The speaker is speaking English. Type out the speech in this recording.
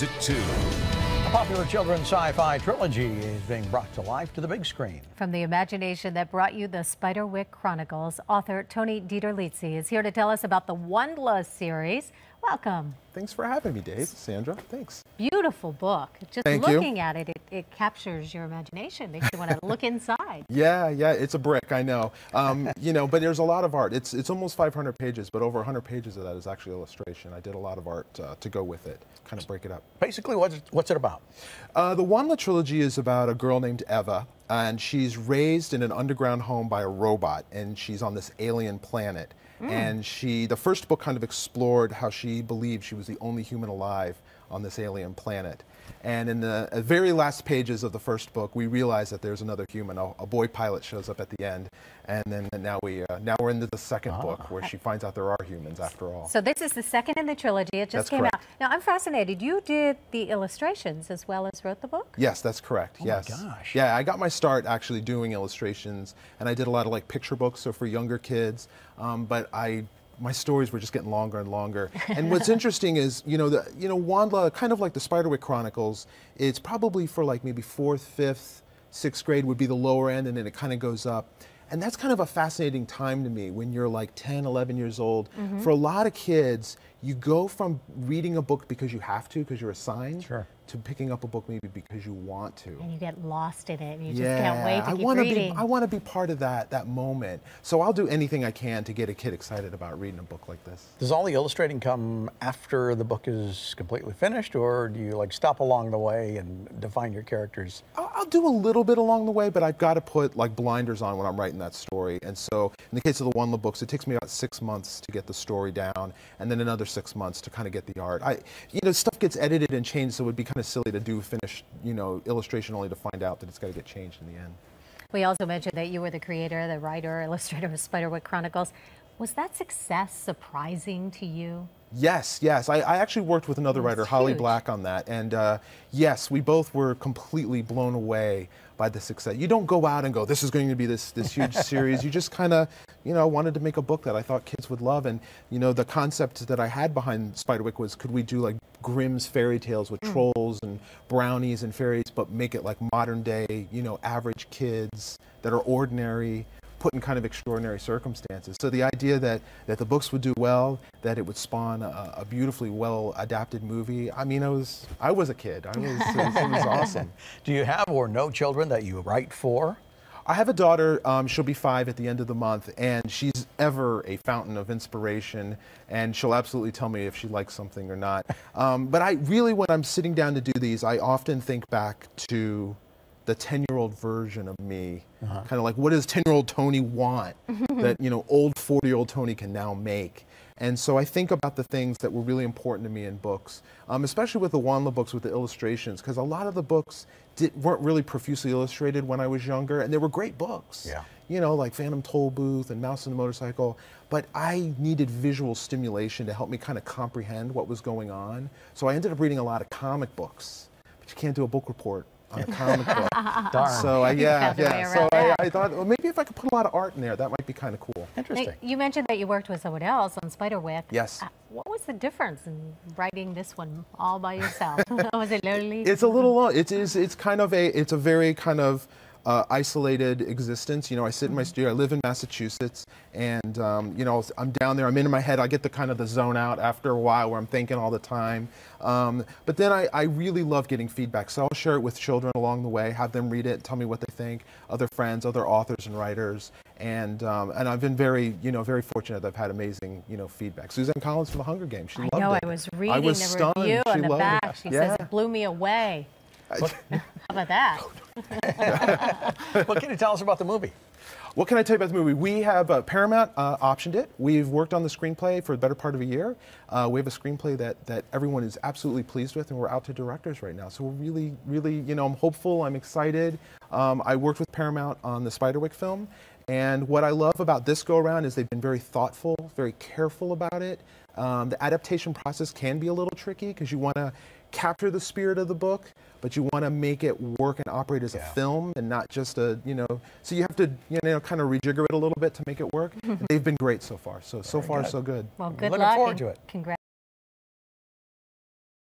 It too. A popular children's sci-fi trilogy is being brought to life to the big screen. From the imagination that brought you the Spiderwick Chronicles, author Tony DiTerlizzi is here to tell us about the Wondla series. Welcome. Thanks for having me, Dave. Sandra, thanks. Beautiful book. Just looking at it, it captures your imagination. Makes you want to look inside. Yeah, it's a brick, I know. But there's a lot of art. It's almost 500 pages, but over 100 pages of that is actually illustration. I did a lot of art to go with it, kind of break it up. Basically, what's it about? The Wondla trilogy is about a girl named Eva, and she's raised in an underground home by a robot, and she's on this alien planet. And the first book kind of explored how she believed she was the only human alive on this alien planet. And in the very last pages of the first book, we realize that there's another human. A boy pilot shows up at the end, and then now we're into the second book where she finds out there are humans after all. So this is the second in the trilogy. It just came out. Now I'm fascinated. You did the illustrations as well as wrote the book? Yes, that's correct. Yes. Oh my gosh. Yeah, I got my start actually doing illustrations, and I did a lot of like picture books, so for younger kids. But my stories were just getting longer and longer. And what's interesting is, Wondla, kind of like the Spiderwick Chronicles, it's probably for like maybe 4th, 5th, 6th grade would be the lower end, and then it kind of goes up. And that's kind of a fascinating time to me when you're like 10, 11 years old. For a lot of kids, you go from reading a book because you have to, because you're assigned, to picking up a book maybe because you want to. And you get lost in it, and you just can't wait to keep reading. I want to be part of that moment. So I'll do anything I can to get a kid excited about reading a book like this. Does all the illustrating come after the book is completely finished, or do you like stop along the way and define your characters? I'll do a little bit along the way, but I've got to put like blinders on when I'm writing that story. And so in the case of the Wondla books, it takes me about 6 months to get the story down, and then another 6 months to kind of get the art. Stuff gets edited and changed, so it would be kind of silly to do finished, illustration only to find out that it's got to get changed in the end. We also mentioned that you were the creator, the writer, illustrator of Spiderwick Chronicles. Was that success surprising to you? Yes. I actually worked with another writer, Holly Black, on that. And yes, we both were completely blown away by the success. You don't go out and go, this is going to be this huge series. You just kind of, wanted to make a book that I thought kids would love. And, the concept that I had behind Spiderwick was, could we do like Grimm's fairy tales with trolls and brownies and fairies, but make it like modern day, average kids that are ordinary, put in kind of extraordinary circumstances. So the idea that the books would do well, that it would spawn a beautifully well adapted movie. I mean, I was a kid. It was awesome. Do you have or know children that you write for? I have a daughter. She'll be 5 at the end of the month, and she's ever a fountain of inspiration, and she'll absolutely tell me if she likes something or not. But when I'm sitting down to do these, I often think back to the 10-year-old version of me, kind of like, what does 10-year-old Tony want that, old 40-year-old Tony can now make? And so I think about the things that were really important to me in books, especially with the Wondla books with the illustrations, because a lot of the books weren't really profusely illustrated when I was younger, and they were great books. Like Phantom Toll Booth and Mouse and the Motorcycle, but I needed visual stimulation to help me kind of comprehend what was going on. So I ended up reading a lot of comic books, but you can't do a book report on a comic book. Darn. So I thought, well, maybe if I could put a lot of art in there, that might be kind of cool. Interesting. Now, you mentioned that you worked with someone else on Spiderwick. Yes. What was the difference in writing this one all by yourself? Was it lonely? It's a little long. It's kind of it's a very kind of isolated existence. I sit in my studio. I live in Massachusetts, and I'm down there. I'm in my head. I get the zone out after a while, where I'm thinking all the time. But then I really love getting feedback, so I'll share it with children along the way, have them read it, tell me what they think. Other friends, other authors and writers, and I've been very very fortunate that I've had amazing feedback. Suzanne Collins from The Hunger Games, she loved it. I was reading the review on the back. She says it blew me away. How about that? What can you tell us about the movie? What can I tell you about the movie? We have Paramount optioned it. We've worked on the screenplay for the better part of a year. We have a screenplay that everyone is absolutely pleased with, and we're out to directors right now. So we're really, I'm hopeful. I'm excited. I worked with Paramount on the Spiderwick film, and what I love about this go around is they've been very thoughtful, very careful about it. The adaptation process can be a little tricky because you want to capture the spirit of the book, but you want to make it work and operate as a film and not just a, so you have to, kind of rejigger it a little bit to make it work. They've been great so far. So far, so good. Well, good Looking luck. Forward to it. Congrats.